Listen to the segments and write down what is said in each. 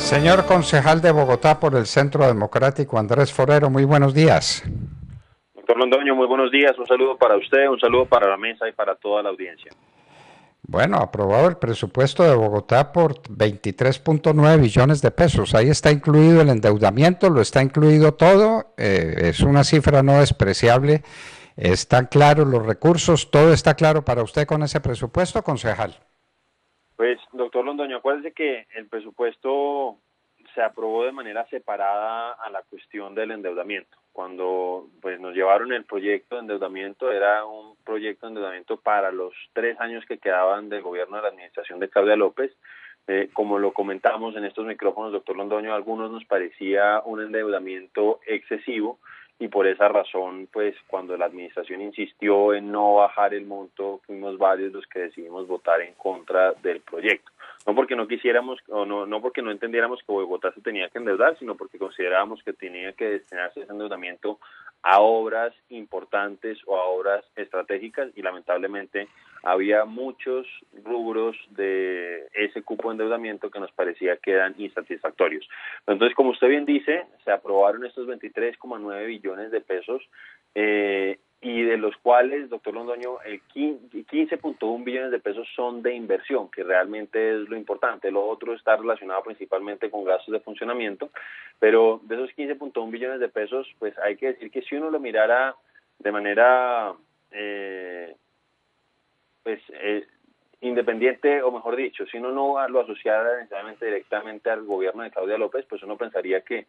Señor concejal de Bogotá por el Centro Democrático, Andrés Forero, muy buenos días. Doctor Londoño, muy buenos días. Un saludo para usted, un saludo para la mesa y para toda la audiencia. Bueno, aprobado el presupuesto de Bogotá por 23.9 billones de pesos. Ahí está incluido el endeudamiento, lo está incluido todo. Es una cifra no despreciable. Están claros los recursos, todo está claro para usted con ese presupuesto, concejal. Pues, doctor Londoño, acuérdese que el presupuesto se aprobó de manera separada a la cuestión del endeudamiento. Cuando pues nos llevaron el proyecto de endeudamiento, era un proyecto de endeudamiento para los 3 años que quedaban del gobierno de la administración de Claudia López. Como lo comentamos en estos micrófonos, doctor Londoño, a algunos nos parecía un endeudamiento excesivo y por esa razón, pues cuando la administración insistió en no bajar el monto, fuimos varios los que decidimos votar en contra del proyecto. No porque no quisiéramos o no porque no entendiéramos que Bogotá se tenía que endeudar, sino porque considerábamos que tenía que destinarse ese endeudamiento a obras importantes o a obras estratégicas y lamentablemente había muchos rubros de ese cupo de endeudamiento que nos parecía que eran insatisfactorios. Entonces, como usted bien dice, se aprobaron estos 23,9 billones de pesos y de los cuales, doctor Londoño, 15.1 billones de pesos son de inversión, que realmente es lo importante. Lo otro está relacionado principalmente con gastos de funcionamiento, pero de esos 15.1 billones de pesos, pues hay que decir que si uno lo mirara de manera independiente, o mejor dicho, si uno no lo asociara necesariamente directamente al gobierno de Claudia López, pues uno pensaría que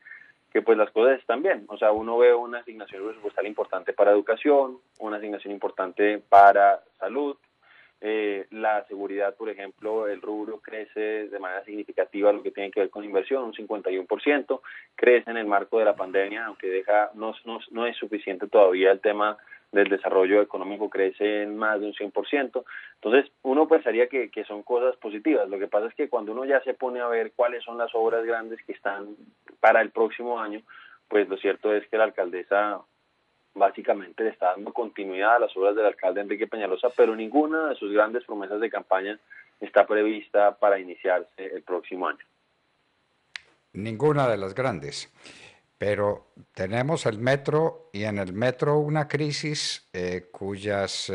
pues las cosas están bien. O sea, uno ve una asignación presupuestal importante para educación, una asignación importante para salud, la seguridad, por ejemplo, el rubro crece de manera significativa lo que tiene que ver con inversión, un 51%, crece en el marco de la pandemia, aunque no es suficiente todavía el tema del desarrollo económico, crece en más de un 100%. Entonces, uno pensaría que son cosas positivas. Lo que pasa es que cuando uno ya se pone a ver cuáles son las obras grandes que están para el próximo año, pues lo cierto es que la alcaldesa básicamente le está dando continuidad a las obras del alcalde Enrique Peñalosa, pero ninguna de sus grandes promesas de campaña está prevista para iniciarse el próximo año. Ninguna de las grandes. Pero tenemos el metro y en el metro una crisis cuyas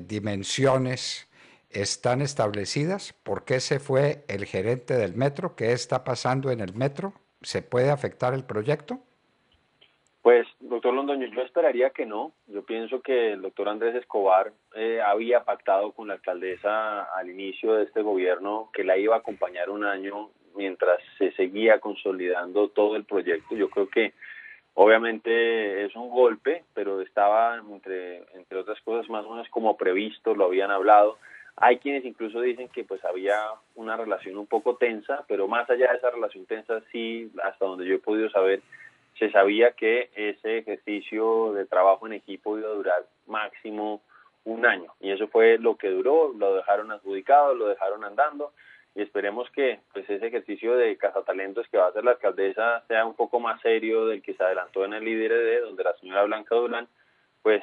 dimensiones están establecidas. ¿Por qué se fue el gerente del metro? ¿Qué está pasando en el metro? ¿Se puede afectar el proyecto? Pues, doctor Londoño, yo esperaría que no. Yo pienso que el doctor Andrés Escobar había pactado con la alcaldesa al inicio de este gobierno que la iba a acompañar un año mientras se seguía consolidando todo el proyecto. Yo creo que obviamente es un golpe, pero estaba entre otras cosas más o menos como previsto, lo habían hablado. Hay quienes incluso dicen que pues había una relación un poco tensa, pero más allá de esa relación tensa, sí, hasta donde yo he podido saber, se sabía que ese ejercicio de trabajo en equipo iba a durar máximo un año. Y eso fue lo que duró, lo dejaron adjudicado, lo dejaron andando y esperemos que pues ese ejercicio de cazatalentos que va a hacer la alcaldesa sea un poco más serio del que se adelantó en el IDRD, donde la señora Blanca Durán pues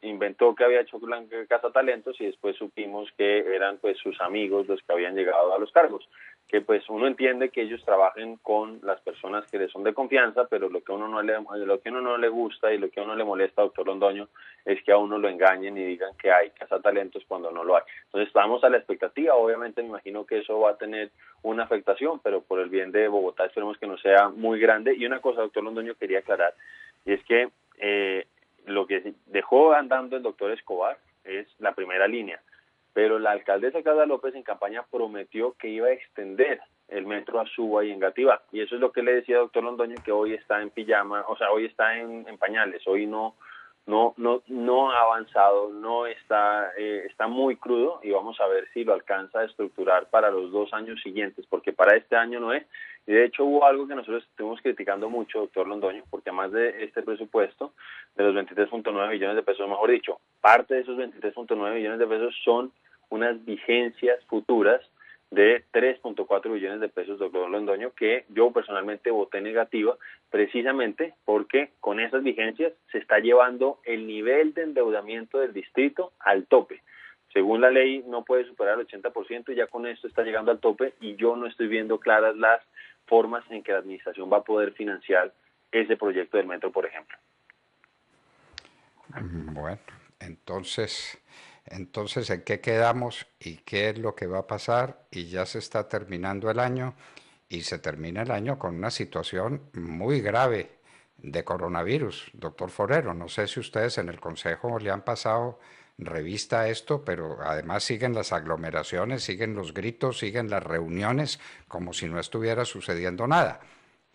inventó que había hecho Blanca cazatalentos y después supimos que eran pues sus amigos los que habían llegado a los cargos, que pues uno entiende que ellos trabajen con las personas que les son de confianza, pero lo que a uno no le gusta y lo que a uno le molesta, doctor Londoño, es que a uno lo engañen y digan que hay cazatalentos cuando no lo hay. Entonces estamos a la expectativa, obviamente me imagino que eso va a tener una afectación, pero por el bien de Bogotá esperemos que no sea muy grande. Y una cosa, doctor Londoño, quería aclarar, y es que lo que dejó andando el doctor Escobar es la primera línea, pero la alcaldesa Claudia López en campaña prometió que iba a extender el metro a Suba y Engativá, y eso es lo que le decía doctor Londoño, que hoy está en pijama, o sea, hoy está en pañales, hoy no ha avanzado, no está, está muy crudo y vamos a ver si lo alcanza a estructurar para los 2 años siguientes, porque para este año no es. Y de hecho hubo algo que nosotros estuvimos criticando mucho, doctor Londoño, porque además de este presupuesto, de los 23.9 billones de pesos, mejor dicho, parte de esos 23.9 billones de pesos son unas vigencias futuras de 3.4 billones de pesos, doctor Londoño, que yo personalmente voté negativa, precisamente porque con esas vigencias se está llevando el nivel de endeudamiento del distrito al tope. O según la ley no puede superar el 80% y ya con esto está llegando al tope y yo no estoy viendo claras las formas en que la administración va a poder financiar ese proyecto del metro, por ejemplo. Bueno, entonces, ¿en qué quedamos y qué es lo que va a pasar? Y ya se está terminando el año y se termina el año con una situación muy grave de coronavirus, doctor Forero. No sé si ustedes en el Consejo le han pasado revista a esto, pero además siguen las aglomeraciones, siguen los gritos, siguen las reuniones como si no estuviera sucediendo nada.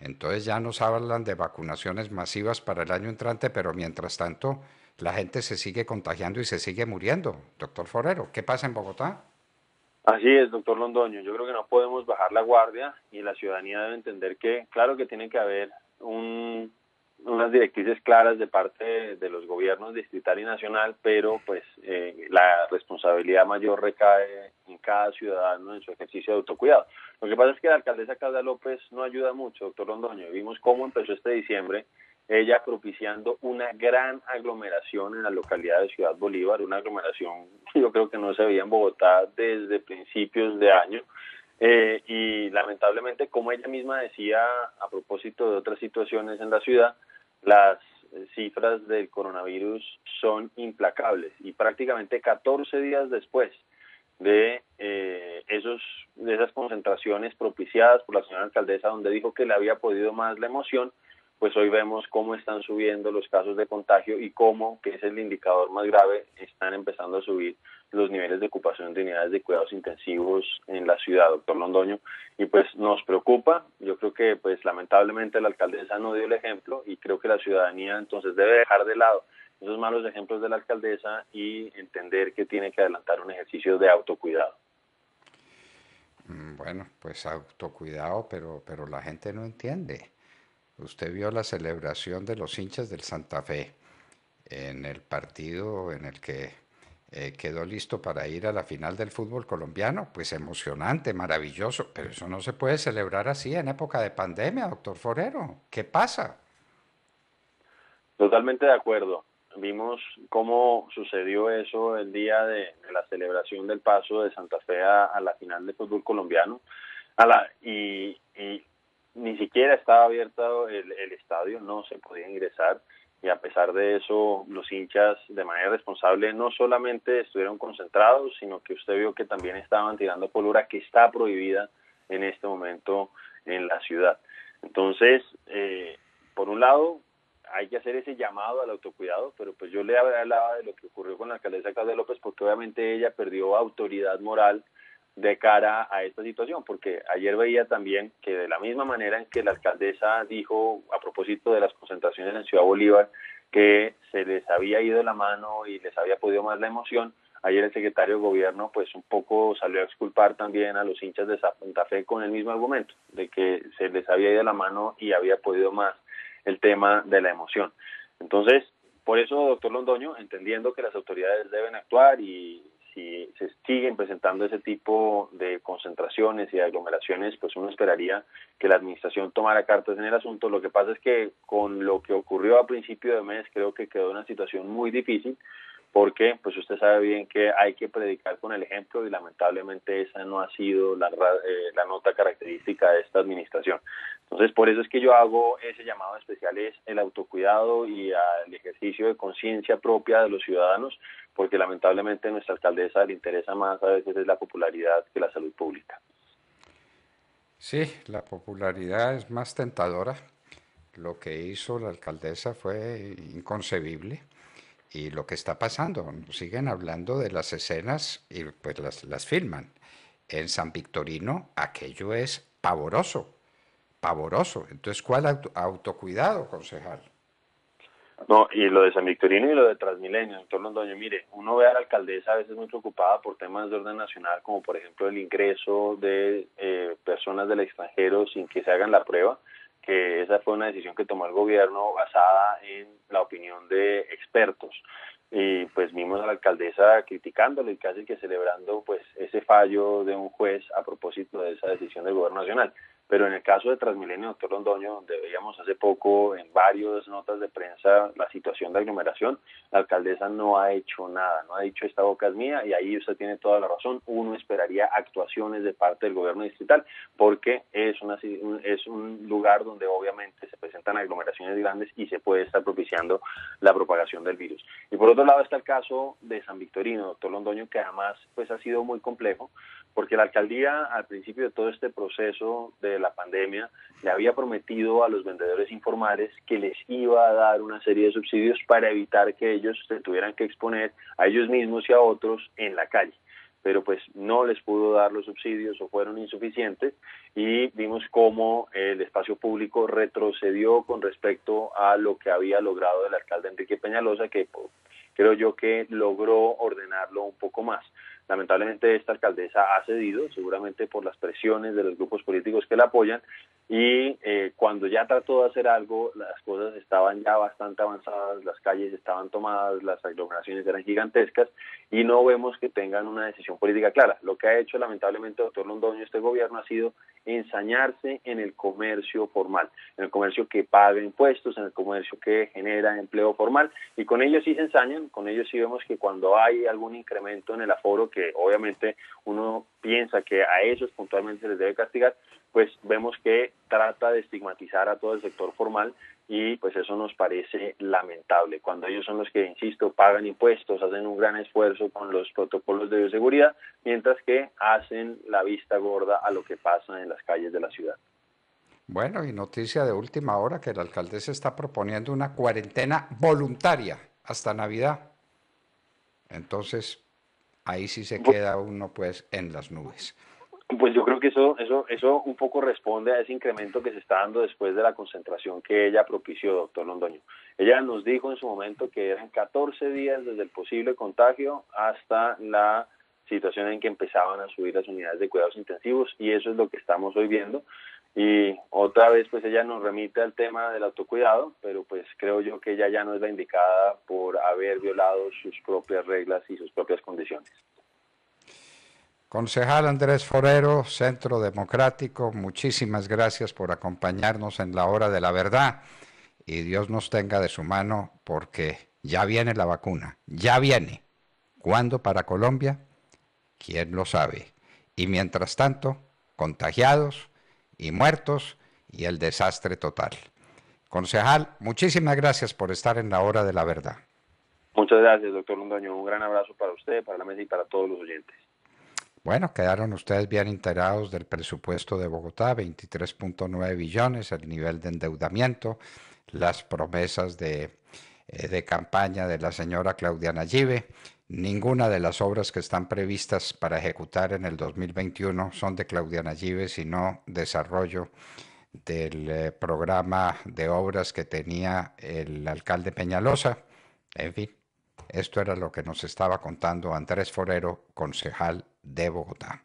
Entonces ya nos hablan de vacunaciones masivas para el año entrante, pero mientras tanto la gente se sigue contagiando y se sigue muriendo. Doctor Forero, ¿qué pasa en Bogotá? Así es, doctor Londoño. Yo creo que no podemos bajar la guardia y la ciudadanía debe entender que, claro que tiene que haber unas directrices claras de parte de los gobiernos distrital y nacional, pero pues la responsabilidad mayor recae en cada ciudadano en su ejercicio de autocuidado. Lo que pasa es que la alcaldesa Claudia López no ayuda mucho, doctor Londoño. Vimos cómo empezó este diciembre, ella propiciando una gran aglomeración en la localidad de Ciudad Bolívar, una aglomeración que yo creo que no se veía en Bogotá desde principios de año. Y lamentablemente, como ella misma decía a propósito de otras situaciones en la ciudad, las cifras del coronavirus son implacables y prácticamente 14 días después de esas concentraciones propiciadas por la señora alcaldesa, donde dijo que le había podido más la emoción, pues hoy vemos cómo están subiendo los casos de contagio y cómo, que es el indicador más grave, están empezando a subir los niveles de ocupación de unidades de cuidados intensivos en la ciudad, doctor Londoño, y pues nos preocupa. Yo creo que pues lamentablemente la alcaldesa no dio el ejemplo y creo que la ciudadanía entonces debe dejar de lado esos malos ejemplos de la alcaldesa y entender que tiene que adelantar un ejercicio de autocuidado. Bueno, pues autocuidado, pero la gente no entiende. Usted vio la celebración de los hinchas del Santa Fe en el partido en el que quedó listo para ir a la final del fútbol colombiano. Pues emocionante, maravilloso, pero eso no se puede celebrar así en época de pandemia, doctor Forero. ¿Qué pasa? Totalmente de acuerdo. Vimos cómo sucedió eso el día de la celebración del paso de Santa Fe a la final de fútbol colombiano. Y ni siquiera estaba abierto el estadio, no se podía ingresar. Y a pesar de eso, los hinchas de manera responsable no solamente estuvieron concentrados, sino que usted vio que también estaban tirando pólvora que está prohibida en este momento en la ciudad. Entonces, por un lado, hay que hacer ese llamado al autocuidado, pero pues yo le hablaba de lo que ocurrió con la alcaldesa Claudia López porque obviamente ella perdió autoridad moral de cara a esta situación, porque ayer veía también que de la misma manera en que la alcaldesa dijo a propósito de las concentraciones en Ciudad Bolívar que se les había ido la mano y les había podido más la emoción, ayer el secretario de gobierno pues un poco salió a exculpar también a los hinchas de Santa Fe con el mismo argumento, de que se les había ido la mano y había podido más el tema de la emoción. Entonces, por eso, doctor Londoño, entendiendo que las autoridades deben actuar y si se siguen presentando ese tipo de concentraciones y de aglomeraciones, pues uno esperaría que la administración tomara cartas en el asunto. Lo que pasa es que con lo que ocurrió a principio de mes, creo que quedó una situación muy difícil, porque pues usted sabe bien que hay que predicar con el ejemplo y lamentablemente esa no ha sido la nota característica de esta administración. Entonces, por eso es que yo hago ese llamado especial, es el autocuidado y al ejercicio de conciencia propia de los ciudadanos, porque lamentablemente a nuestra alcaldesa le interesa más a veces es la popularidad que la salud pública. Sí, la popularidad es más tentadora. Lo que hizo la alcaldesa fue inconcebible. Y lo que está pasando, siguen hablando de las escenas y pues las filman. En San Victorino aquello es pavoroso, pavoroso. Entonces, ¿cuál autocuidado, concejal? No, y lo de San Victorino y lo de Transmilenio, doctor Londoño, mire, uno ve a la alcaldesa a veces muy preocupada por temas de orden nacional, como por ejemplo el ingreso de personas del extranjero sin que se hagan la prueba, que esa fue una decisión que tomó el gobierno basada en la opinión de expertos. Y pues vimos a la alcaldesa criticándolo y casi que celebrando pues ese fallo de un juez a propósito de esa decisión del gobierno nacional. pero en el caso de Transmilenio, doctor Londoño, donde veíamos hace poco en varias notas de prensa la situación de aglomeración, la alcaldesa no ha hecho nada, no ha dicho esta boca es mía, y ahí usted tiene toda la razón. Uno esperaría actuaciones de parte del gobierno distrital, porque es un lugar donde obviamente se presentan aglomeraciones grandes y se puede estar propiciando la propagación del virus. Y por otro lado está el caso de San Victorino, doctor Londoño, que además pues ha sido muy complejo, porque la alcaldía al principio de todo este proceso de la pandemia le había prometido a los vendedores informales que les iba a dar una serie de subsidios para evitar que ellos se tuvieran que exponer a ellos mismos y a otros en la calle, pero pues no les pudo dar los subsidios o fueron insuficientes, y vimos cómo el espacio público retrocedió con respecto a lo que había logrado el alcalde Enrique Peñalosa, que creo yo que logró ordenarlo un poco más. Lamentablemente esta alcaldesa ha cedido, seguramente por las presiones de los grupos políticos que la apoyan, y cuando ya trató de hacer algo, las cosas estaban ya bastante avanzadas, las calles estaban tomadas, las aglomeraciones eran gigantescas, y no vemos que tengan una decisión política clara. Lo que ha hecho lamentablemente, doctor Londoño, este gobierno ha sido ensañarse en el comercio formal, en el comercio que paga impuestos, en el comercio que genera empleo formal, y con ellos sí se ensañan, con ellos sí vemos que cuando hay algún incremento en el aforo, que obviamente uno piensa que a esos puntualmente se les debe castigar, pues vemos que trata de estigmatizar a todo el sector formal, y pues eso nos parece lamentable, cuando ellos son los que, insisto, pagan impuestos, hacen un gran esfuerzo con los protocolos de bioseguridad, mientras que hacen la vista gorda a lo que pasa en las calles de la ciudad. Bueno, y noticia de última hora que el alcaldesa está proponiendo una cuarentena voluntaria hasta Navidad. Entonces, ahí sí se queda uno pues en las nubes. Pues yo creo que eso un poco responde a ese incremento que se está dando después de la concentración que ella propició, doctor Londoño. Ella nos dijo en su momento que eran 14 días desde el posible contagio hasta la situación en que empezaban a subir las unidades de cuidados intensivos, y eso es lo que estamos hoy viendo. Y otra vez pues ella nos remite al tema del autocuidado, pero pues creo yo que ella ya no es la indicada por haber violado sus propias reglas y sus propias condiciones. Concejal Andrés Forero, Centro Democrático, muchísimas gracias por acompañarnos en la hora de la verdad, y Dios nos tenga de su mano, porque ya viene la vacuna, ya viene. ¿Cuándo para Colombia? ¿Quién lo sabe? Y mientras tanto, contagiados y muertos y el desastre total. Concejal, muchísimas gracias por estar en la hora de la verdad. Muchas gracias, doctor Londoño. Un gran abrazo para usted, para la mesa y para todos los oyentes. Bueno, quedaron ustedes bien enterados del presupuesto de Bogotá, 23.9 billones, el nivel de endeudamiento, las promesas de campaña de la señora Claudia Nayibe. Ninguna de las obras que están previstas para ejecutar en el 2021 son de Claudia Nayibe, sino desarrollo del programa de obras que tenía el alcalde Peñalosa. En fin, esto era lo que nos estaba contando Andrés Forero, concejal de Bogotá.